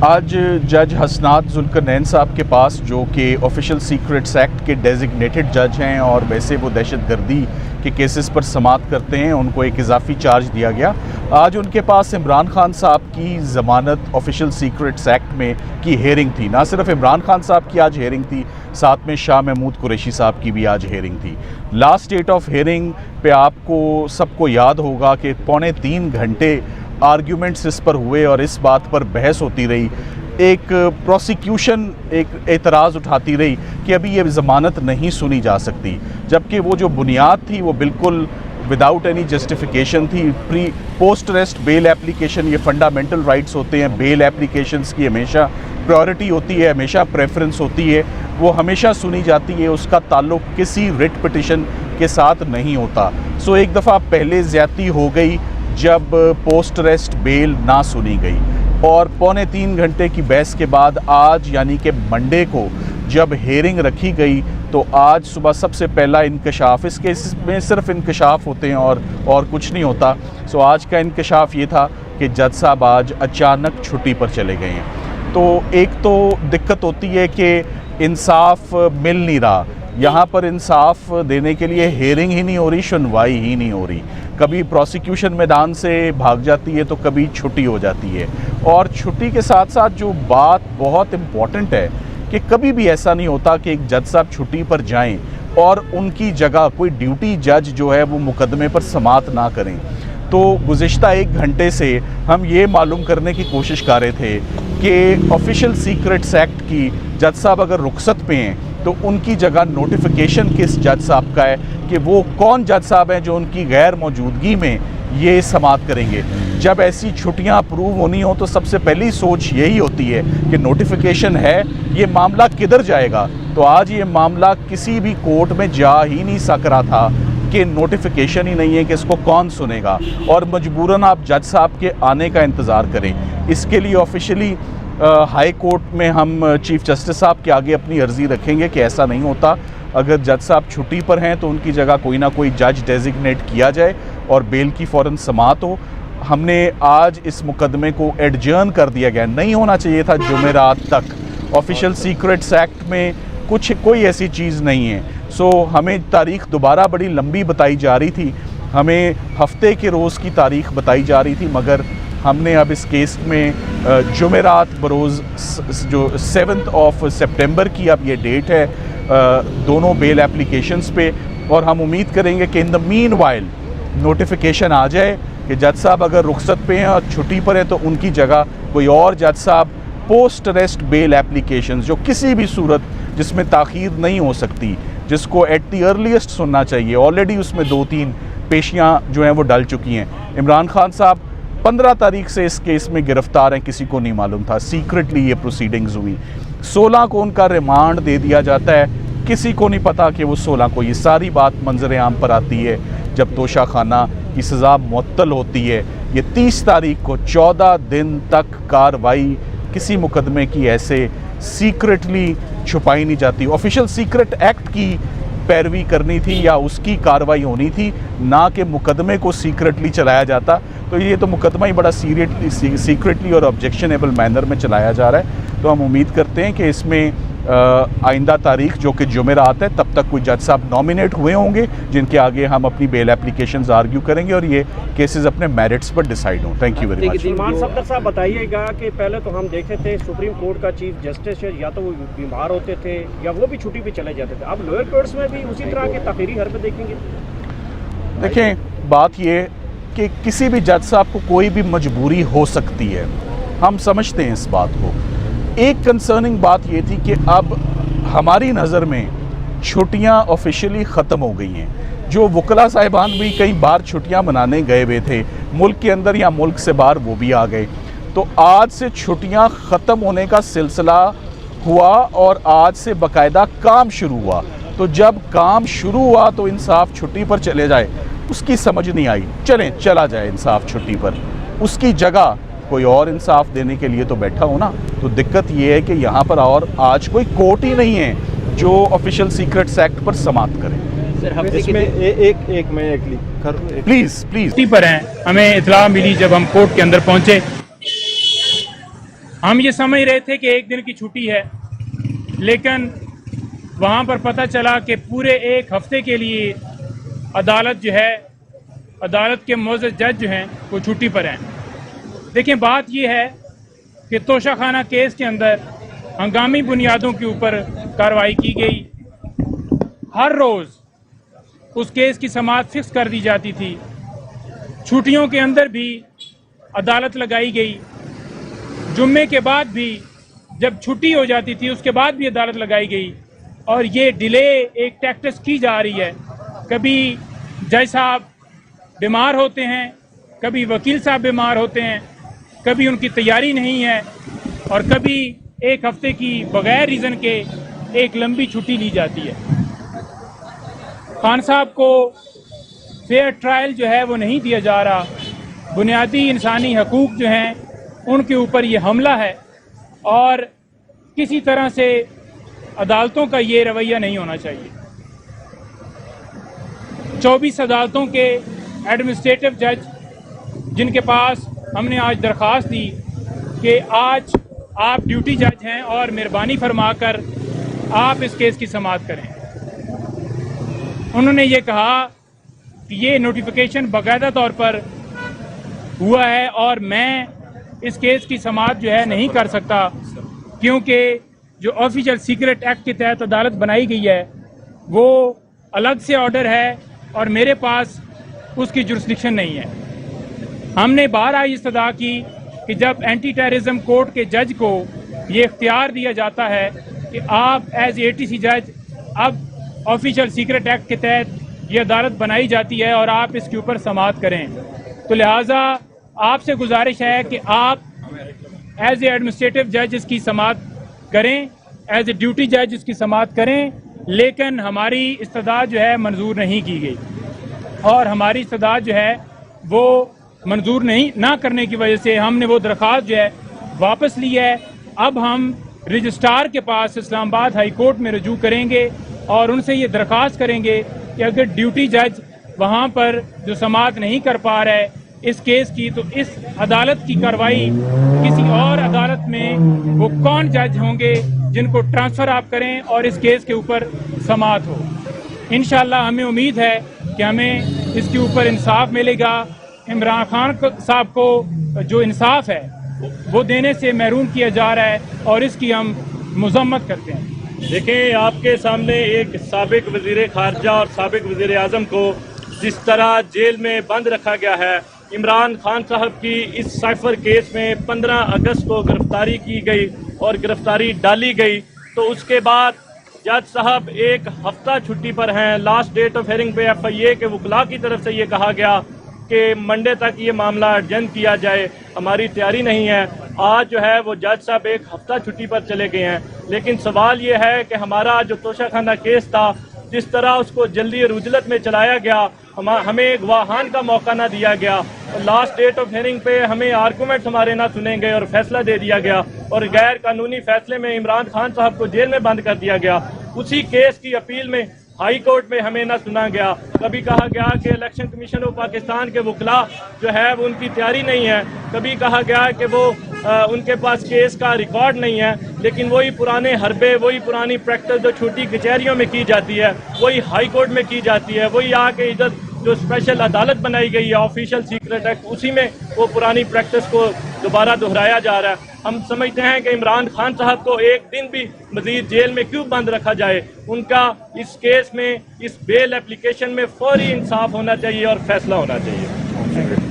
आज जज हसनात जुल्करनैन साहब के पास, जो कि ऑफिशियल सीक्रेट्स एक्ट के डेजिग्नेटेड जज हैं और वैसे वो दहशतगर्दी के केसेस पर समाअत करते हैं, उनको एक इजाफी चार्ज दिया गया। आज उनके पास इमरान खान साहब की ज़मानत ऑफिशियल सीक्रेट्स एक्ट में की हेयरिंग थी। ना सिर्फ इमरान खान साहब की आज हेयरिंग थी, साथ में शाह महमूद कुरैशी साहब की भी आज हेयरिंग थी। लास्ट डेट ऑफ हेयरिंग पे आपको सबको याद होगा कि 2.25 घंटे आर्ग्यूमेंट्स इस पर हुए और इस बात पर बहस होती रही। एक प्रोसिक्यूशन एक एतराज़ उठाती रही कि अभी ये ज़मानत नहीं सुनी जा सकती, जबकि वो जो बुनियाद थी वो बिल्कुल विदाउट एनी जस्टिफिकेशन थी। पोस्ट अरेस्ट बेल एप्लीकेशन, ये फंडामेंटल राइट्स होते हैं, बेल एप्लीकेशंस की हमेशा प्रायोरिटी होती है, हमेशा प्रेफरेंस होती है, वो हमेशा सुनी जाती है, उसका ताल्लुक किसी रिट पिटिशन के साथ नहीं होता। सो एक दफ़ा पहले ज़्यादती हो गई जब पोस्ट अरेस्ट बेल ना सुनी गई, और 2.25 घंटे की बहस के बाद आज यानी कि मंडे को जब हेयरिंग रखी गई, तो आज सुबह सबसे पहला इंकशाफ, इस केस में सिर्फ इंकशाफ होते हैं और कुछ नहीं होता। सो आज का इंकशाफ ये था कि जज साहब आज अचानक छुट्टी पर चले गए हैं। तो एक तो दिक्कत होती है कि इंसाफ मिल नहीं रहा, यहाँ पर इंसाफ देने के लिए हेयरिंग ही नहीं हो रही, सुनवाई ही नहीं हो रही। कभी प्रोसिक्यूशन मैदान से भाग जाती है तो कभी छुट्टी हो जाती है। और छुट्टी के साथ साथ जो बात बहुत इम्पॉर्टेंट है कि कभी भी ऐसा नहीं होता कि एक जज साहब छुट्टी पर जाएं और उनकी जगह कोई ड्यूटी जज जो है वो मुकदमे पर समाअत ना करें। तो गुज़िश्ता 1 घंटे से हम ये मालूम करने की कोशिश कर रहे थे कि ऑफिशियल सीक्रेट्स एक्ट की जज साहब अगर रुखसत पे हैं तो उनकी जगह नोटिफिकेशन किस जज साहब का है कि वो कौन जज साहब हैं जो उनकी गैर मौजूदगी में ये समाअत करेंगे। जब ऐसी छुट्टियां अप्रूव होनी हो तो सबसे पहली सोच यही होती है कि नोटिफिकेशन है, ये मामला किधर जाएगा। तो आज ये मामला किसी भी कोर्ट में जा ही नहीं सक रहा था कि नोटिफिकेशन ही नहीं है कि इसको कौन सुनेगा, और मजबूरन आप जज साहब के आने का इंतज़ार करें। इसके लिए ऑफिशियली हाई कोर्ट में हम चीफ जस्टिस साहब के आगे अपनी अर्ज़ी रखेंगे कि ऐसा नहीं होता, अगर जज साहब छुट्टी पर हैं तो उनकी जगह कोई ना कोई जज डेजिग्नेट किया जाए और बेल की फ़ौरन समाअत हो। हमने आज इस मुकदमे को एडजर्न कर दिया गया, नहीं होना चाहिए था जुमेरात तक। ऑफिशियल सीक्रेट्स एक्ट में कोई ऐसी चीज़ नहीं है। सो हमें तारीख़ दोबारा बड़ी लंबी बताई जा रही थी, हमें हफ्ते के रोज़ की तारीख़ बताई जा रही थी, मगर हमने अब इस केस में जुमेरात बरोज़ जो 7 सितंबर की अब ये डेट है दोनों बेल एप्लीकेशंस पे, और हम उम्मीद करेंगे कि in the meanwhile notification आ जाए कि जज साहब अगर रुखसत पे हैं और छुट्टी पर हैं तो उनकी जगह कोई और जज साहब पोस्ट अरेस्ट बेल एप्लीकेशंस, जो किसी भी सूरत जिसमें ताख़ीर नहीं हो सकती, जिसको एट द अर्लीस्ट सुनना चाहिए, ऑलरेडी उसमें 2-3 पेशियाँ जो हैं वो डल चुकी हैं। इमरान खान साहब 15 तारीख से इस केस में गिरफ़्तार हैं, किसी को नहीं मालूम था, सीक्रेटली ये प्रोसीडिंग्स हुई। 16 को उनका रिमांड दे दिया जाता है, किसी को नहीं पता कि वो 16 को, ये सारी बात मंजर आम पर आती है जब तोशा खाना की सज़ा मुअत्तल होती है। ये 30 तारीख को 14 दिन तक कार्रवाई किसी मुकदमे की ऐसे सीक्रेटली छुपाई नहीं जाती। ऑफिशियल सीक्रेट एक्ट की पैरवी करनी थी या उसकी कार्रवाई होनी थी, ना कि मुकदमे को सीक्रेटली चलाया जाता। तो ये तो मुकदमा ही बड़ा सीक्रेटली और ऑब्जेक्शनेबल मैनर में चलाया जा रहा है। तो हम उम्मीद करते हैं कि इसमें आइंदा तारीख जो कि जुमेरात है तब तक कोई जज साहब नॉमिनेट हुए होंगे जिनके आगे हम अपनी बेल एप्लीकेशंस आर्ग्यू करेंगे और ये केसेस अपने मेरिट्स पर डिसाइड हों। Thank you very much. Imran Safdar साहब बताइएगा कि पहले तो हम देखे थे सुप्रीम कोर्ट का चीफ जस्टिस या तो वो बीमार होते थे या वो भी छुट्टी पे चले जाते थे, अब लोअर कोर्ट्स में भी उसी तरह के ताख़ीरी हरकत देखेंगे? देखें, बात ये कि किसी भी जज साहब को कोई भी मजबूरी हो सकती है, हम समझते हैं इस बात को। एक कंसर्निंग बात ये थी कि अब हमारी नज़र में छुट्टियां ऑफिशियली ख़त्म हो गई हैं। जो वकला साहिबान भी कई बार छुट्टियां मनाने गए हुए थे मुल्क के अंदर या मुल्क से बाहर, वो भी आ गए। तो आज से छुट्टियां ख़त्म होने का सिलसिला हुआ और आज से बाकायदा काम शुरू हुआ। तो जब काम शुरू हुआ तो इंसाफ छुट्टी पर चले जाए, उसकी समझ नहीं आई। चला जाए इंसाफ छुट्टी पर, उसकी जगह कोई और इंसाफ देने के लिए तो बैठा हो ना। तो दिक्कत ये है कि यहाँ पर और आज कोई कोर्ट ही नहीं है जो ऑफिशियल सीक्रेट्स एक्ट पर समाअत करे। प्लीज पर हैं, हमें इत्तला मिली जब हम कोर्ट के अंदर पहुंचे ہم یہ سمجھ رہے تھے کہ ایک دن کی چھٹی ہے، لیکن وہاں پر پتہ چلا کہ پورے ایک ہفتے کے لیے عدالت جو ہے، عدالت کے معزز جج جو ہیں وہ چھٹی پر ہیں۔ دیکھیں، بات یہ ہے کہ توشہ خانہ کیس کے اندر ہنگامی بنیادوں کے اوپر کارروائی کی گئی، ہر روز اس کیس کی سماعت فکس کر دی جاتی تھی، چھٹیوں کے اندر بھی عدالت لگائی گئی، جمعے کے بعد بھی جب چھٹی ہو جاتی تھی اس کے بعد بھی عدالت لگائی گئی، اور یہ ڈیلے ایک ٹیکٹس کی جا رہی ہے۔ کبھی جج صاحب بیمار ہوتے ہیں، کبھی وکیل صاحب بیمار ہوتے ہیں، کبھی ان کی تیاری نہیں ہے، اور کبھی ایک ہفتے کی بغیر ریزن کے ایک لمبی چھٹی لی جاتی ہے۔ خان صاحب کو فیئر ٹرائل جو ہے وہ نہیں دیا جا رہا، بنیادی انسانی حقوق جو ہیں ان کے اوپر یہ حملہ ہے، اور کسی طرح سے عدالتوں کا یہ رویہ نہیں ہونا چاہیے۔ 24 عدالتوں کے ایڈمنسٹریٹو جج جن کے پاس ہم نے آج درخواست دی کہ آج آپ ڈیوٹی جج ہیں اور مہربانی فرما کر آپ اس کیس کی سماعت کریں، انہوں نے یہ کہا کہ یہ نوٹیفیکیشن باقاعدہ طور پر ہوا ہے اور میں اس کیس کی سماعت جو ہے نہیں کر سکتا، کیونکہ جو آفیشل سیکرٹ ایکٹ کے تحت عدالت بنائی گئی ہے وہ الگ سے آرڈر ہے اور میرے پاس اس کی جورسڈکشن نہیں ہے۔ ہم نے بارہا استدعا کی کہ جب اینٹی ٹیررزم کورٹ کے جج کو یہ اختیار دیا جاتا ہے کہ آپ ایز اے ٹی سی جج، اب آفیشل سیکرٹ ایکٹ کے تحت یہ عدالت بنائی جاتی ہے اور آپ اس کے اوپر سماعت کریں، تو لہٰذا آپ سے گزارش ہے کہ آپ ایز اے ایڈمنسٹریٹو جج اس کی سماعت کریں، ایز اے ڈیوٹی جج اس کی سماعت کریں، لیکن ہماری استدعا جو ہے منظور نہیں کی گئی، اور ہماری استدعا جو ہے وہ منظور نہ کرنے کی وجہ سے ہم نے وہ درخواست جو ہے واپس لی ہے۔ اب ہم رجسٹرار کے پاس اسلام آباد ہائی کورٹ میں رجوع کریں گے اور ان سے یہ درخواست کریں گے کہ اگر ڈیوٹی جج وہاں پر جو سماعت نہیں کر پا رہا ہے اس کیس کی، تو اس عدالت کی کارروائی کسی اور عدالت میں وہ کون جج ہوں گے جن کو ٹرانسفر آپ کریں اور اس کیس کے اوپر سماعت ہو۔ انشاءاللہ ہمیں امید ہے کہ ہمیں اس کے اوپر انصاف ملے گا۔ عمران خان صاحب کو جو انصاف ہے وہ دینے سے محروم کیا جا رہا ہے اور اس کی ہم مذمت کرتے ہیں۔ دیکھیں، آپ کے سامنے ایک سابق وزیر خارجہ اور سابق وزیر اعظم کو جس طرح جیل میں بند رکھا گیا ہے، عمران خان صاحب کی اس سائفر کیس میں 15 اگست کو گرفتاری کی گئی اور گرفتاری ڈالی گئی، تو اس کے بعد جج صاحب ایک ہفتہ چھٹی پر ہیں۔ لاسٹ ڈیٹ آف ہیئرنگ پہ FIA کے وکلاء کی طرف سے یہ کہا گیا کہ منڈے تک یہ معاملہ ایڈجرن کیا جائے، ہماری تیاری نہیں ہے۔ آج جو ہے وہ جج صاحب ایک ہفتہ چھٹی پر چلے گئے ہیں، لیکن سوال یہ ہے کہ ہمارا جو توشہ خانہ کیس تھا، جس طرح اس کو جلدی اور عجلت میں چلایا گیا، ہمیں گواہان کا موقع نہ دیا گیا، لاسٹ ڈیٹ آف ہیئرنگ پہ ہمیں آرگومنٹس ہمارے نہ سنے گئے اور فیصلہ دے دیا گیا، اور غیر قانونی فیصلے میں عمران خان صاحب کو جیل میں بند کر دیا گیا۔ اسی کیس کی اپیل میں ہائی کورٹ میں ہمیں نہ سنا گیا۔ کبھی کہا گیا کہ الیکشن کمیشن آف پاکستان کے وکلاء جو ہے وہ ان کی تیاری نہیں ہے، کبھی کہا گیا کہ وہ ان کے پاس کیس کا ریکارڈ نہیں ہے، لیکن وہی پرانے حربے، وہی پرانی پریکٹس جو چھوٹی کچہریوں میں کی جاتی ہے وہی ہائی کورٹ میں کی جاتی ہے، وہی آ کے ادھر جو اسپیشل عدالت بنائی گئی ہے آفیشل سیکرٹ ایکٹ، اسی میں وہ پرانی پریکٹس کو دوبارہ دہرایا جا رہا ہے۔ ہم سمجھتے ہیں کہ عمران خان صاحب کو ایک دن بھی مزید جیل میں کیوں بند رکھا جائے، ان کا اس کیس میں، اس بیل اپلیکیشن میں فوری انصاف ہونا چاہیے اور فیصلہ ہونا چاہیے۔